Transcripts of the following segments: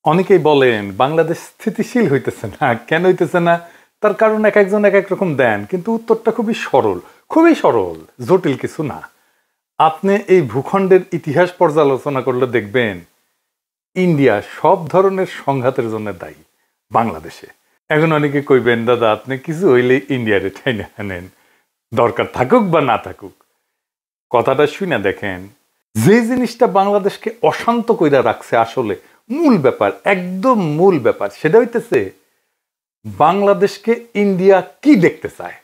অনেকেই বলেন বাংলাদেশ স্থিতিশীল হইতেছে না। কেন হইতেছে না? তার কারণ এক একজন এক এক রকম দেন, কিন্তু উত্তরটা খুবই সরল, জটিল কিছু না। আপনি এই ভূখণ্ডের ইতিহাস পর্যালোচনা করলে দেখবেন ইন্ডিয়া সব ধরনের সংঘাতের জন্য দায়ী বাংলাদেশে। এখন অনেকে কইবেন, দাদা আপনি কিছু হইলে ইন্ডিয়ারে ঠাইনা আনেন, দরকার থাকুক বা না থাকুক। কথাটা শুনে দেখেন, যে জিনিসটা বাংলাদেশকে অশান্ত কইরা রাখছে, আসলে মূল ব্যাপার, একদম মূল ব্যাপার, সেটা হইতেছে বাংলাদেশকে ইন্ডিয়া কি দেখতে চায়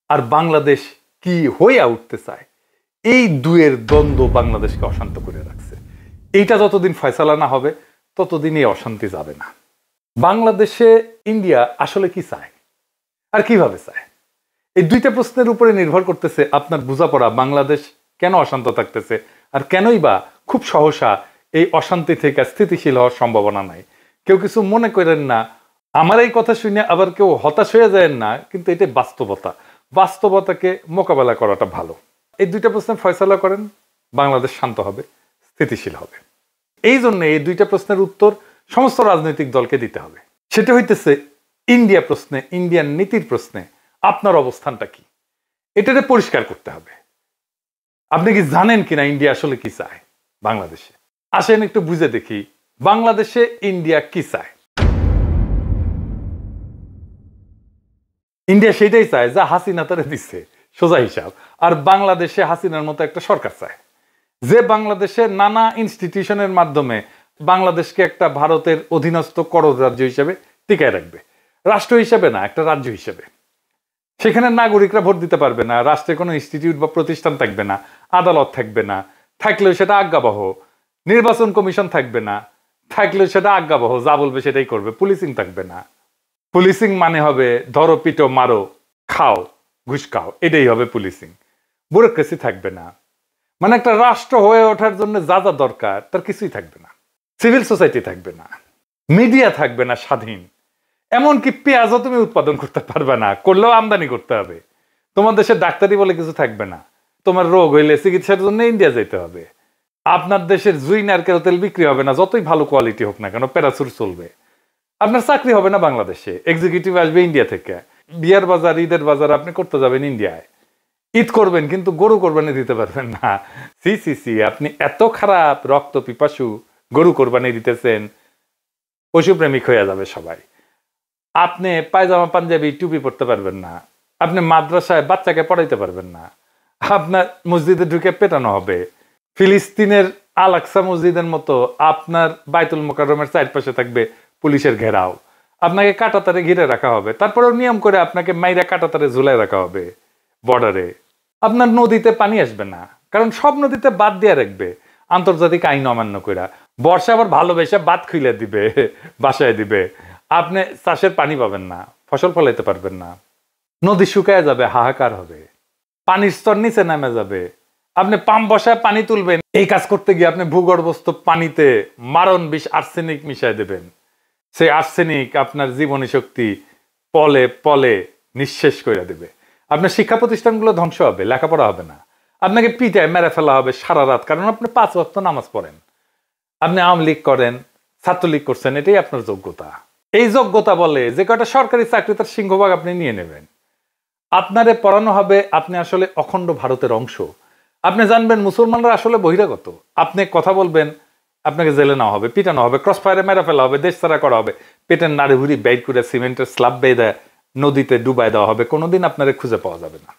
আর বাংলাদেশ কি হয়ে উঠতে চায়। এই দুয়ের দ্বন্দ্ব বাংলাদেশকে অশান্ত করে রাখছে। এইটা যতদিন ফয়সালা না হবে ততদিন এই অশান্তি যাবে না। বাংলাদেশে ইন্ডিয়া আসলে কি চায় আর কিভাবে চায়, এই দুইটা প্রশ্নের উপরে নির্ভর করতেছে আপনার বোঝাপড়া বাংলাদেশ কেন অশান্ত থাকতেছে আর কেনই বা খুব সহসা এই অশান্তি থেকে স্থিতিশীল হওয়ার সম্ভাবনা নাই। কেউ কিছু মনে করেন না, আমার এই কথা শুনে আবার কেউ হতাশ হয়ে যায় না, কিন্তু এটা বাস্তবতাকে মোকাবেলা করাটা ভালো। এই দুইটা প্রশ্নের ফয়সালা করেন, বাংলাদেশ শান্ত হবে, স্থিতিশীল হবে। এই জন্য এই দুইটা প্রশ্নের উত্তর সমস্ত রাজনৈতিক দলকে দিতে হবে। সেটা হইতেছে ইন্ডিয়া প্রশ্নে, ইন্ডিয়ান নীতির প্রশ্নে আপনার অবস্থানটা কি, এটাতে পরিষ্কার করতে হবে। আপনি কি জানেন কিনা ইন্ডিয়া আসলে কি চায় বাংলাদেশে? আসেন একটু বুঝে দেখি বাংলাদেশে ইন্ডিয়া কি চায়। ইন্ডিয়া সেটাই চায় যা হাসিনা তারে দিচ্ছে, সোজা হিসাব। আর বাংলাদেশে হাসিনার মতো একটা সরকার চায়, যে বাংলাদেশের নানা ইনস্টিটিউশনের মাধ্যমে বাংলাদেশকে একটা ভারতের অধীনস্থ করজ রাজ্য হিসেবে টিকায় রাখবে। রাষ্ট্র হিসেবে না, একটা রাজ্য হিসেবে। সেখানে নাগরিকরা ভোট দিতে পারবে না, রাষ্ট্রে কোনো ইনস্টিটিউট বা প্রতিষ্ঠান থাকবে না, আদালত থাকবে না, থাকলেও সেটা আজ্ঞাবহ, নির্বাচন কমিশন থাকবে না, থাকলেও সেটা আজ্ঞাবহ, যা বলবে সেটাই করবে, পুলিশিং থাকবে না। পুলিশিং মানে হবে ধরো, পিটো, মারো, খাও, ঘুষ খাও, এটাই হবে পুলিশিং। ব্যুরোক্রেসি থাকবে না। মানে একটা রাষ্ট্র হয়ে ওঠার জন্য যা যা দরকার তার কিছুই থাকবে না। সিভিল সোসাইটি থাকবে না, মিডিয়া থাকবে না স্বাধীন, এমনকি পেঁয়াজও তুমি উৎপাদন করতে পারবে না, করলেও আমদানি করতে হবে। তোমার দেশে ডাক্তারি বলে কিছু থাকবে না, তোমার রোগ হইলে চিকিৎসার জন্য ইন্ডিয়া যেতে হবে। আপনার দেশের জুই নারকেল তেল বিক্রি হবে না, যতই ভালো কোয়ালিটি হোক না কেন, প্যারাসুট চলবে। আপনার চাকরি হবে না বাংলাদেশে, এক্সিকিউটিভ আসবে ইন্ডিয়া থেকে। বিয়ার বাজার, ঈদের বাজার আপনি করতে যাবেন ইন্ডিয়ায়, ঈদ করবেন কিন্তু গরু কোরবানি দিতে পারবেন না। সি আপনি এত খারাপ, রক্ত পিপাসু, গরু কোরবানি দিতেছেন, পশুপ্রেমিক হয়ে যাবে সবাই। আপনি পায়জামা পাঞ্জাবি টুপি পরতে পারবেন না, আপনি মাদ্রাসায় বাচ্চাকে পড়াইতে পারবেন না, আপনার মসজিদে ঢুকে পেটানো হবে। ফিলিস্তিনের আল আকসা মসজিদের মতো আপনার বাইতুল মোকাররমের চারপাশে থাকবে পুলিশের ঘেরাও, আপনাকে কাঁটাতারে ঘিরে রাখা হবে, তারপরেও নিয়ম করে আপনাকে মাইরা কাঁটাতারে ঝুলাই রাখা হবে বর্ডারে। আপনার নদীতে পানি আসবে না, কারণ সব নদীতে বাদ দিয়ে রাখবে আন্তর্জাতিক আইন অমান্য কইরা। বর্ষা আবার ভালোবেসে বাদ খুলে দিবে, বাসায় দিবে। আপনি চাষের পানি পাবেন না, ফসল ফলাইতে পারবেন না, নদী শুকায় যাবে, হাহাকার হবে, পানির স্তর নিচে নেমে যাবে। আপনি পাম্প বসায় পানি তুলবেন, এই কাজ করতে গিয়ে আপনি ভূগর্ভস্থ পানিতে মারণ বিষ আর্সেনিক মিশাই দেবেন। সেই আর্সেনিক আপনার জীবনী শক্তি পলে পলে নিঃশেষ করে দেবে। আপনার শিক্ষা প্রতিষ্ঠানগুলো ধ্বংস হবে, লেখাপড়া হবে না, আপনাকে পিটায় মেরে ফেলা হবে সারা রাত, কারণ আপনি 5 ওয়াক্ত নামাজ পড়েন। আপনি আওয়ামী লীগ করেন, ছাত্রলীগ করছেন, এটাই আপনার যোগ্যতা। এই যোগ্যতা বলে যে কয়টা সরকারি চাকরি তার সিংহভাগ আপনি নিয়ে নেবেন। আপনারে পড়ানো হবে আপনি আসলে অখণ্ড ভারতের অংশ। আপনি জানবেন মুসলমানরা আসলে বহিরাগত। আপনি কথা বলবেন, আপনাকে জেলে নেওয়া হবে, পিটানো হবে, ক্রস ফায়ারে মেরে ফেলা হবে, দেশ ছাড়া করা হবে, পেটের নাড়ি ভুড়ি বের করে সিমেন্টের স্ল্যাব বেঁধে নদীতে ডুবাই দেওয়া হবে, কোনোদিন আপনারে খুঁজে পাওয়া যাবে না।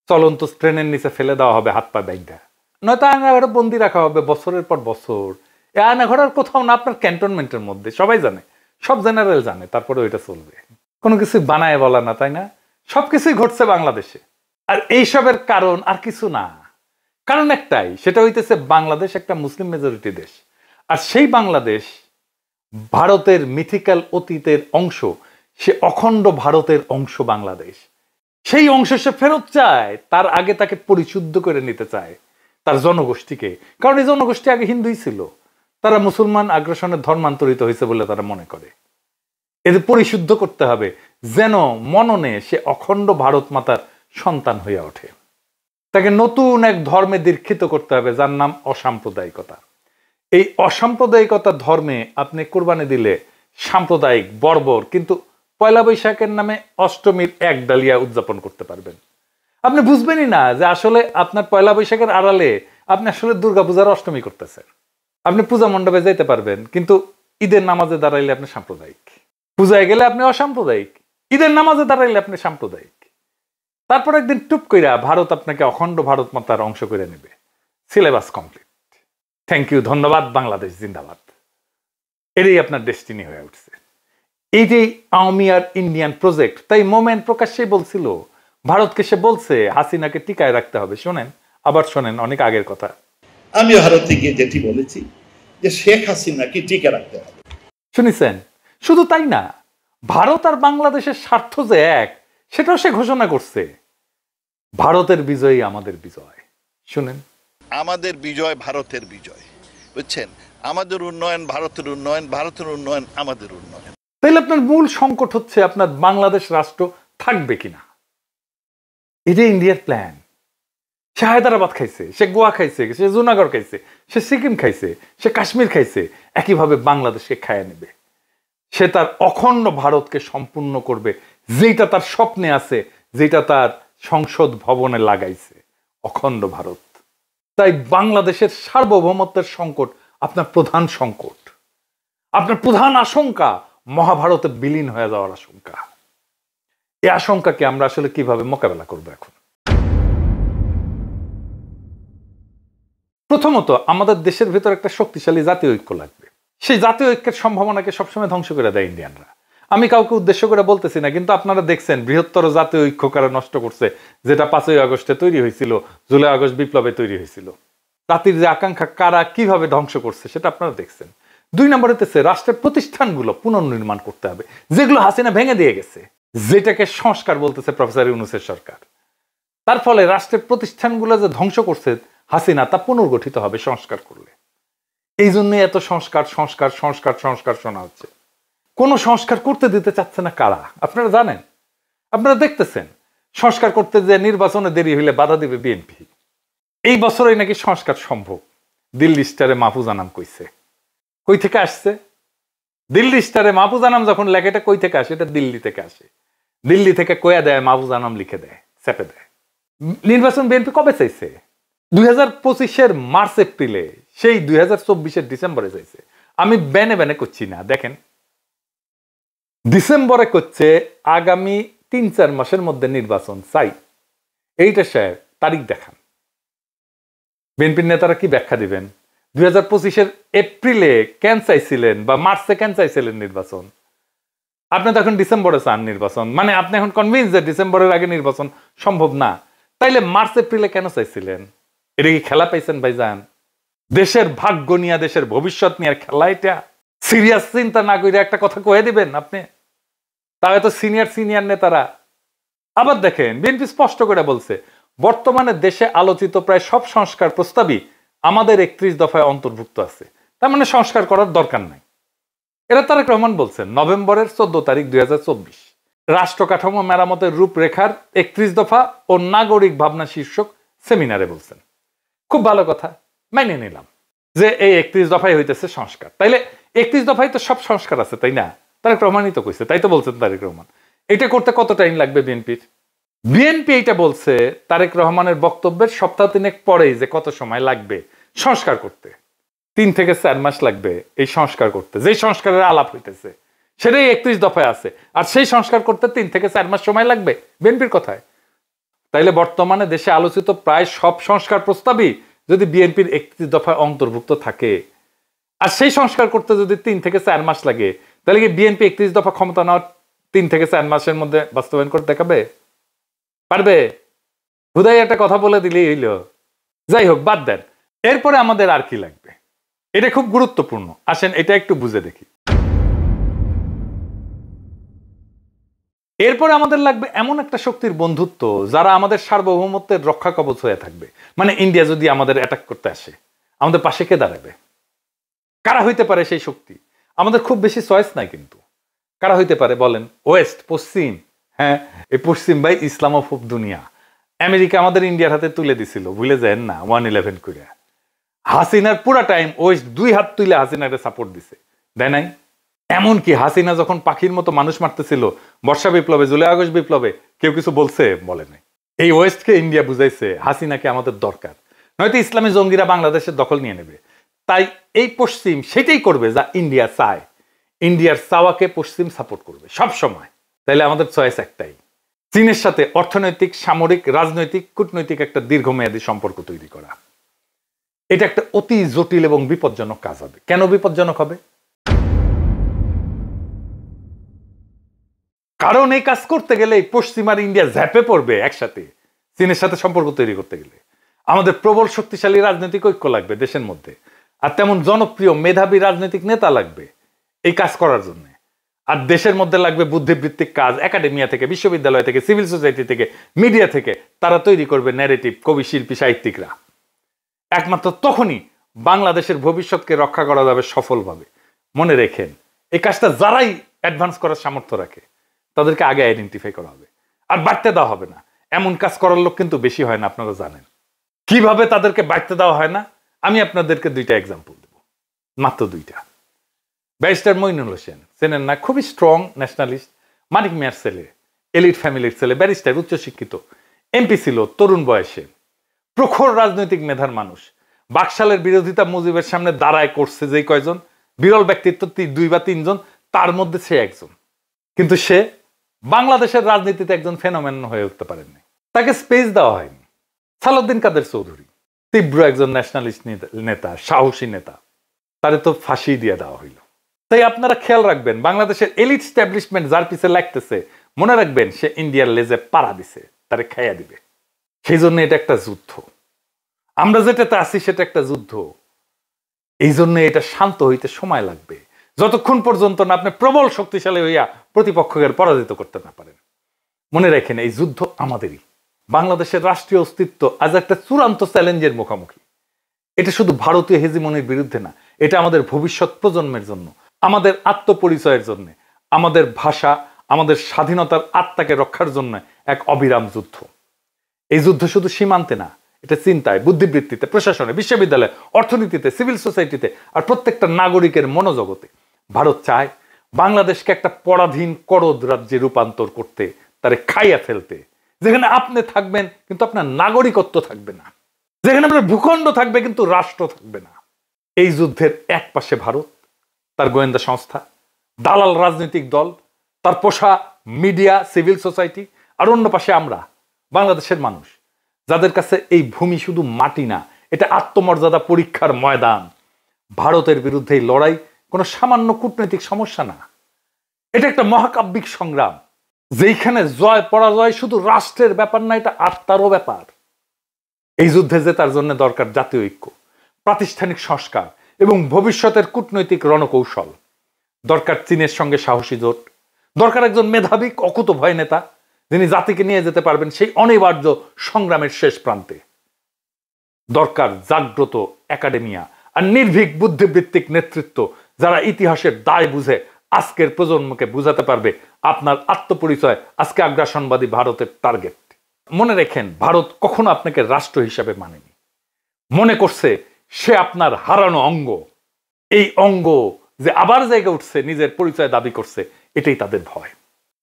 চলন্ত ট্রেনের নিচে ফেলে দেওয়া হবে হাত পা ব্যাংটা, নয়তো আয়নাঘরে বন্দি রাখা হবে বছরের পর বছর। এই আয়নাঘর আর কোথাও না, আপনার ক্যান্টনমেন্টের মধ্যে। সবাই জানে, সব জেনারেল জানে, তারপরে ওইটা চলবে। কোনো কিছু বানায় বলা না, তাই না? সবকিছুই ঘটছে বাংলাদেশে। আর এইসবের কারণ আর কিছু না, কারণ একটাই, সেটা হইতেছে বাংলাদেশ একটা মুসলিম মেজরিটি দেশ। আর সেই বাংলাদেশ ভারতের মিথিক্যাল অতীতের অংশ, সে অখণ্ড ভারতের অংশ বাংলাদেশ। সেই অংশ সে ফেরত চায়, তার আগে তাকে পরিশুদ্ধ করে নিতে চায় তার জনগোষ্ঠীকে। কারণ এই জনগোষ্ঠী আগে হিন্দুই ছিল, তারা মুসলমান আগ্রাসনে ধর্মান্তরিত হয়েছে বলে তারা মনে করে। এদের পরিশুদ্ধ করতে হবে যেন মননে সে অখণ্ড ভারত মাতার সন্তান হইয়া ওঠে। তাকে নতুন এক ধর্মে দীক্ষিত করতে হবে, যার নাম অসাম্প্রদায়িকতা। এই অসাম্প্রদায়িকতার ধর্মে আপনি কোরবানি দিলে সাম্প্রদায়িক বর্বর, কিন্তু পয়লা বৈশাখের নামে অষ্টমীর এক ডালিয়া উদযাপন করতে পারবেন। আপনি বুঝবেনই না যে আসলে আপনার পয়লা বৈশাখের আড়ালে আপনি আসলে দুর্গাপূজার অষ্টমী করতেছেন। আপনি পূজা মণ্ডপে যাইতে পারবেন, কিন্তু ঈদের নামাজে দাঁড়াইলে আপনি সাম্প্রদায়িক। পূজায় গেলে আপনি অসাম্প্রদায়িক, ঈদের নামাজে দাঁড়াইলে আপনি সাম্প্রদায়িক। তারপর একদিন টুপ কইরা ভারত আপনাকে অখণ্ড ভারত মাতার অংশ করে নেবে। Syllabus complete. থ্যাংক ইউ, ধন্যবাদ। বাংলাদেশ জিন্দাবাদ। এটাই আপনার ডেস্টিনি হয়ে উঠছে। এই যে আওয়ামী আর ইন্ডিয়ান প্রজেক্ট, তাই মোমেন্ট প্রকাশ্যেই বলছিল ভারতকে, সে বলছে হাসিনাকে টিকায় রাখতে হবে। শোনেন, আবার শোনেন, অনেক আগের কথা। আমি ভারতে গিয়ে যেটি বলেছি যে শেখ হাসিনাকে টিকে রাখতে হবে। শুনেছেন? শুধু তাই না, ভারত আর বাংলাদেশের স্বার্থ যে এক, সেটাও সে ঘোষণা করছে। ভারতের বিজয়ই আমাদের বিজয়। শুনেন, আমাদের বিজয় ভারতের বিজয়, বুঝছেন? আমাদের উন্নয়ন ভারতের উন্নয়ন, ভারতের উন্নয়ন আমাদের উন্নয়ন। তাইলে আপনার মূল সংকট হচ্ছে আপনার বাংলাদেশ রাষ্ট্র থাকবে কিনা। এটা ইন্ডিয়ার প্ল্যান। সে হায়দ্রাবাদ খাইছে, সে গোয়া খাইছে, সে জুনাগড় খাইছে, সে সিকিম খাইছে, সে কাশ্মীর খাইছে, একইভাবে বাংলাদেশকে খাইয়ে নেবে। সে তার অখণ্ড ভারতকে সম্পূর্ণ করবে, যেটা তার স্বপ্নে আছে, যেটা তার সংসদ ভবনে লাগাইছে, অখণ্ড ভারত। তাই বাংলাদেশের সার্বভৌমত্বের সংকট আপনার প্রধান সংকট। আপনার প্রধান আশঙ্কা মহাভারতে বিলীন হয়ে যাওয়ার আশঙ্কা। এই আশঙ্কাকে আমরা আসলে কিভাবে মোকাবেলা করব? এখন প্রথমত আমাদের দেশের ভিতর একটা শক্তিশালী জাতীয় ঐক্য লাগবে। সেই জাতীয় ঐক্যের সম্ভাবনাকে সবসময় ধ্বংস করে দেয় ইন্ডিয়ানরা। আমি কাউকে উদ্দেশ্য করে বলতেছি না, কিন্তু আপনারা দেখছেন বৃহত্তর জাতীয় ঐক্য কারা নষ্ট করছে, যেটা 5ই আগস্টে তৈরি হয়েছিল, জুলাই আগস্ট বিপ্লবে তৈরি হয়েছিল। জাতির যে আকাঙ্ক্ষা কারা কিভাবে ধ্বংস করছে সেটা আপনারা দেখছেন। 2 নম্বর হতেছে রাষ্ট্রের প্রতিষ্ঠানগুলো পুনর্নির্মাণ করতে হবে, যেগুলো হাসিনা ভেঙে দিয়ে গেছে, যেটাকে সংস্কার বলতেছে প্রফেসর ইউনূসের সরকার। তার ফলে রাষ্ট্রের প্রতিষ্ঠানগুলো যে ধ্বংস করছে হাসিনা, তা পুনর্গঠিত হবে সংস্কার করলে। এই জন্য এত সংস্কার সংস্কার সংস্কার সংস্কার শোনা হচ্ছে। কোন সংস্কার করতে দিতে চাচ্ছে না কারা আপনারা জানেন? আপনারা দেখতেছেন সংস্কার করতে যে নির্বাচনে দেরি হইলে বাধা দিবে বিএনপি। এই বছরই নাকি সংস্কার সম্ভব, দিল্লি স্টারে মাহফুজ আনাম কইছে। কই থেকে আসছে? দিল্লি স্টারে মাহফুজ আনাম যখন লেখে, এটা কই থেকে আসে? এটা দিল্লি থেকে আসে। দিল্লি থেকে কয়া দেয়, মাহফুজ আনাম লিখে দেয়, চেপে দেয়। নির্বাচন বিএনপি কবে চাইছে? 2025-এর মার্চ এপ্রিলে, সেই 2024-এর ডিসেম্বরে চাইছে। আমি বেনে বেনে করছি না, দেখেন ডিসেম্বরে করছে, আগামী 3-4 মাসের মধ্যে নির্বাচন চাই। এইটা সাহেব তারিখ দেখান। বিএনপির নেতারা কি ব্যাখ্যা দিবেন? 2025-এর এপ্রিলে কেন চাইছিলেন বা মার্চে কেন চাইছিলেন নির্বাচন? আপনি তো এখন ডিসেম্বরে চান নির্বাচন, মানে আপনি এখন কনভিন্স যে ডিসেম্বরের আগে নির্বাচন সম্ভব না। তাইলে মার্চ এপ্রিলে কেন চাইছিলেন? এটা কি খেলা পাইছেন ভাইজান? দেশের ভাগ্য নিয়ে, দেশের ভবিষ্যৎ নিয়ে খেলা এটা? সিরিয়াস চিন্তা না করে একটা কথা কয়ে দিবেন আপনি? তাহলে তো সিনিয়র নেতারা। আবার দেখেন বিএনপি স্পষ্ট করে বলছে, বর্তমানে দেশে আলোচিত প্রায় সব সংস্কার প্রস্তাবই আমাদের 31 দফায় অন্তর্ভুক্ত আছে, তার মানে সংস্কার করার দরকার নাই। এটা তারেক রহমান বলছেন নভেম্বরের 14 তারিখ 2024 রাষ্ট্র কাঠামো মেরামতের রূপরেখার 31 দফা ও নাগরিক ভাবনা শীর্ষক সেমিনারে বলছেন। খুব ভালো কথা, মেনে নিলাম যে এই 31 দফায় হইতেছে সংস্কার। তাইলে 31 দফায় তো সব সংস্কার আছে, তাই না? তারেক রহমানই তো কইছে, তাই তো বলছেন তারেক রহমান। এটা করতে কত টাইম লাগবে বিএনপির? বিএনপি এইটা বলছে তারেক রহমানের বক্তব্যের সপ্তাহ 3 পরেই, যে কত সময় লাগবে সংস্কার করতে। 3 থেকে 4 মাস লাগবে এই সংস্কার করতে। যেই সংস্কারের আলাপ হইতেছে সেটাই 31 দফায় আছে, আর সেই সংস্কার করতে 3 থেকে 4 মাস সময় লাগবে বিএনপির কথায়। তাইলে বর্তমানে দেশে আলোচিত প্রায় সব সংস্কার প্রস্তাবই যদি বিএনপির 31 দফায় অন্তর্ভুক্ত থাকে, আর সেই সংস্কার করতে যদি 3 থেকে 4 মাস লাগে, তাহলে কি বিএনপি 31 দফা ক্ষমতা নেওয়ার 3 থেকে 4 মাসের মধ্যে বাস্তবায়ন করে দেখাবে? পারবে? হুদাই একটা কথা বলে দিলেই হইল। যাই হোক, বাদ দেন। এরপরে আমাদের আর কি লাগবে? এটা খুব গুরুত্বপূর্ণ, আসেন এটা একটু বুঝে দেখি। এরপরে আমাদের লাগবে এমন একটা শক্তির বন্ধুত্ব যারা আমাদের সার্বভৌমত্বের রক্ষা কবচ হয়ে থাকবে। মানে ইন্ডিয়া যদি আমাদের অ্যাটাক করতে আসে, আমাদের পাশে কে দাঁড়াবে? কারা হইতে পারে সেই শক্তি? আমাদের খুব বেশি চয়েস নাই, কিন্তু কারা হইতে পারে বলেন? ওয়েস্ট, পশ্চিম। হ্যাঁ, এই পশ্চিম ভাই ইসলামোফোব দুনিয়া। আমেরিকা আমাদের ইন্ডিয়ার হাতে তুলে দিছিল, ভুলে যান না, 1/11 করে। হাসিনার পুরা টাইম ওয়েস্ট 2 হাত তুলে হাসিনাকে সাপোর্ট দিছে, দেয় নাই? এমনকি হাসিনা যখন পাখির মতো মানুষ মারতেছিল বর্ষা বিপ্লবে, জুলাই আগস্ট বিপ্লবে, কেউ কিছু বলছে? বলে নাই। এই ওয়েস্টকে ইন্ডিয়া বুঝাইছে হাসিনাকে আমাদের দরকার, নয়তো ইসলামী জঙ্গিরা বাংলাদেশের দখল নিয়ে নেবে। তাই এই পশ্চিম সেটাই করবে যা ইন্ডিয়া চায়। ইন্ডিয়ার চাওয়াকে পশ্চিম সাপোর্ট করবে সব সময়। তাইলে আমাদের চয়েস একটাই, চীনের সাথে অর্থনৈতিক, সামরিক, রাজনৈতিক, কূটনৈতিক একটা দীর্ঘমেয়াদী সম্পর্ক তৈরি করা। এটা একটা অতি জটিল এবং বিপজ্জনক কাজ হবে। কেন বিপজ্জনক হবে? কারণ এই কাজ করতে গেলে পশ্চিম আর ইন্ডিয়া ঝ্যাপে পড়বে একসাথে। চীনের সাথে সম্পর্ক তৈরি করতে গেলে আমাদের প্রবল শক্তিশালী রাজনৈতিক ঐক্য লাগবে দেশের মধ্যে, আর তেমন জনপ্রিয় মেধাবী রাজনৈতিক নেতা লাগবে এই কাজ করার জন্য। আর দেশের মধ্যে লাগবে বুদ্ধিবৃত্তিক কাজ, একাডেমিয়া থেকে, বিশ্ববিদ্যালয় থেকে, সিভিল সোসাইটি থেকে, মিডিয়া থেকে। তারা তৈরি করবে ন্যারেটিভ, কবি, শিল্পী, সাহিত্যিকরা। একমাত্র তখনই বাংলাদেশের ভবিষ্যৎকে রক্ষা করা যাবে সফলভাবে। মনে রেখেন, এই কাজটা যারাই অ্যাডভান্স করার সামর্থ্য রাখে তাদেরকে আগে আইডেন্টিফাই করা হবে, আর বাড়তে দেওয়া হবে না। এমন কাজ করার লোক কিন্তু বেশি হয় না, আপনারা জানেন। কিভাবে তাদেরকে বাড়তে দেওয়া হয় না, আমি আপনাদেরকে 2টা এক্সাম্পল দেব, মাত্র 2টা। ব্যারিস্টার মইনুল হোসেন, চেনেন না? খুবই স্ট্রং ন্যাশনালিস্ট, মানিক মিয়ার ছেলে, এলিট ফ্যামিলির ছেলে, ব্যারিস্টার, উচ্চশিক্ষিত, এমপি ছিল তরুণ বয়সে, প্রখর রাজনৈতিক মেধার মানুষ। বাকশালের বিরোধিতা মুজিবের সামনে দাঁড়ায় করছে যে কয়জন বিরল ব্যক্তিত্ব, 2 বা 3 জন, তার মধ্যে সে একজন। কিন্তু সে বাংলাদেশের রাজনীতিতে একজন ফেনোমেন হয়ে উঠতে পারেননি, তাকে স্পেস দেওয়া হয়নি। সালাউদ্দিন কাদের চৌধুরী, তীব্র একজন ন্যাশনালিস্ট নেতা, সাহসী নেতা, তারে তো ফাঁসি দিয়ে দেওয়া হইল। তাই আপনারা খেয়াল রাখবেন, বাংলাদেশের এলিট স্ট্যাবলিশমেন্ট যার পিছে লাগতেছে, মনে রাখবেন সে ইন্ডিয়ার লেজে পাড়া দিছে, তারে খাইয়া দিবে। সেই জন্য এটা একটা যুদ্ধ। আমরা যেটাতে আছি সেটা একটা যুদ্ধ। এই জন্য এটা শান্ত হইতে সময় লাগবে, যতক্ষণ পর্যন্ত না আপনি প্রবল শক্তিশালী হইয়া প্রতিপক্ষকে পরাজিত করতে না পারেন। মনে রাখেন, এই যুদ্ধ আমাদেরই। বাংলাদেশের রাষ্ট্রীয় অস্তিত্ব আজ একটা চূড়ান্ত চ্যালেঞ্জের মুখোমুখি। এটা শুধু ভারতীয় হেজিমনির বিরুদ্ধে না, এটা আমাদের ভবিষ্যৎ প্রজন্মের জন্য, আমাদের আত্মপরিচয়ের জন্য, আমাদের ভাষা, আমাদের স্বাধীনতার আত্মাকে রক্ষার জন্য এক অবিরাম যুদ্ধ। এই যুদ্ধ শুধু সীমান্তে না, এটা চিন্তায়, বুদ্ধিবৃত্তিতে, প্রশাসনে, বিশ্ববিদ্যালয়ে, অর্থনীতিতে, সিভিল সোসাইটিতে, আর প্রত্যেকটা নাগরিকের মনোজগতে। ভারত চায় বাংলাদেশকে একটা পরাধীন করদ রাজ্যে রূপান্তর করতে, তারে খাইয়া ফেলতে, যেখানে আপনি থাকবেন কিন্তু আপনার নাগরিকত্ব থাকবে না, যেখানে আপনার ভূখণ্ড থাকবে কিন্তু রাষ্ট্র থাকবে না। এই যুদ্ধের এক পাশে ভারত, তার গোয়েন্দা সংস্থা, দালাল রাজনৈতিক দল, তার পোষা মিডিয়া, সিভিল সোসাইটি, আর অন্য পাশে আমরা বাংলাদেশের মানুষ, যাদের কাছে এই ভূমি শুধু মাটি না, এটা আত্মমর্যাদা পরীক্ষার ময়দান। ভারতের বিরুদ্ধে এই লড়াই কোনো সামান্য কূটনৈতিক সমস্যা না, এটা একটা মহাকাব্যিক সংগ্রাম, যেখানে জয় পরাজয় শুধু রাষ্ট্রের ব্যাপার না, এটা আত্মারও ব্যাপার। এই যুদ্ধে জেতার জন্য দরকার জাতীয় ঐক্য, প্রাতিষ্ঠানিক সংস্কার এবং ভবিষ্যতের কূটনৈতিক রণকৌশল। দরকার চীনের সঙ্গে সাহসী জোট, দরকার একজন মেধাবী, অকুতোভয় নেতা, যিনি জাতিকে নিয়ে যেতে পারবেন সেই অনিবার্য সংগ্রামের শেষ প্রান্তে। দরকার জাগ্রত একাডেমিয়া আর নির্ভীক বুদ্ধিবৃত্তিক নেতৃত্ব, যারা ইতিহাসের দায় বুঝে আজকের প্রজন্মকে বুঝাতে পারবে আপনার আত্মপরিচয় আজকে আগ্রাসনবাদী ভারতের টার্গেট। মনে রেখেন, ভারত কখনো আপনাকে রাষ্ট্র হিসাবে মানেনি, মনে করছে সে আপনার হারানো অঙ্গ। এই অঙ্গ যে আবার জায়গা উঠছে, নিজের পরিচয় দাবি করছে, এটাই তাদের ভয়।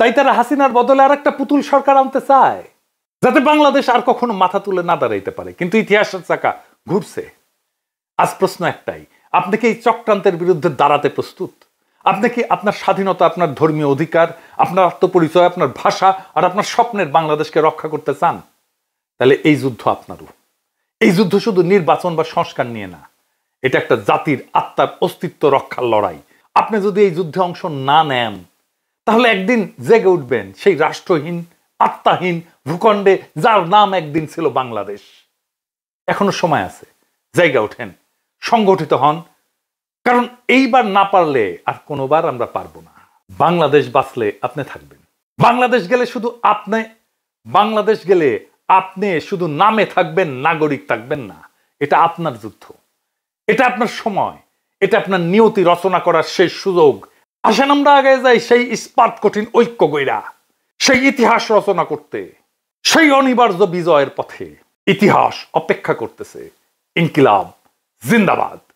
তাই তারা হাসিনার বদলে আর একটা পুতুল সরকার আনতে চায়, যাতে বাংলাদেশ আর কখনো মাথা তুলে না দাঁড়াইতে পারে। কিন্তু ইতিহাসের চাকা ঘুরছে। আজ প্রশ্ন একটাই, আপনি কি এই চক্রান্তের বিরুদ্ধে দাঁড়াতে প্রস্তুত? আপনি কি আপনার স্বাধীনতা, আপনার ধর্মীয় অধিকার, আপনার আত্মপরিচয়, আপনার ভাষা আর আপনার স্বপ্নের বাংলাদেশকে রক্ষা করতে চান? তাহলে এই যুদ্ধ আপনারও। এই যুদ্ধ শুধু নির্বাচন বা সংস্কার নিয়ে না, এটা একটা জাতির আত্মার অস্তিত্ব রক্ষার লড়াই। আপনি যদি এই যুদ্ধে অংশ না নেন, তাহলে একদিন জেগে উঠবেন সেই রাষ্ট্রহীন, আত্মাহীন ভূখণ্ডে, যার নাম একদিন ছিল বাংলাদেশ। এখনো সময় আছে, জায়গা ওঠেন, সংগঠিত হন, কারণ এইবার না পারলে আর কোনোবার আমরা পারবো না। বাংলাদেশ বাঁচলে আপনি থাকবেন, বাংলাদেশ গেলে শুধু আপনি, বাংলাদেশ গেলে আপনি শুধু নামে থাকবেন, নাগরিক থাকবেন না। এটা আপনার যুদ্ধ, এটা আপনার সময়, এটা আপনার নিয়তি রচনা করার শেষ সুযোগ। আসেন আমরা আগে যাই সেই ইস্পাত কঠিন ঐক্য গইরা, সেই ইতিহাস রচনা করতে, সেই অনিবার্য বিজয়ের পথে। ইতিহাস অপেক্ষা করতেছে। ইনকিলাব জিন্দাবাদ।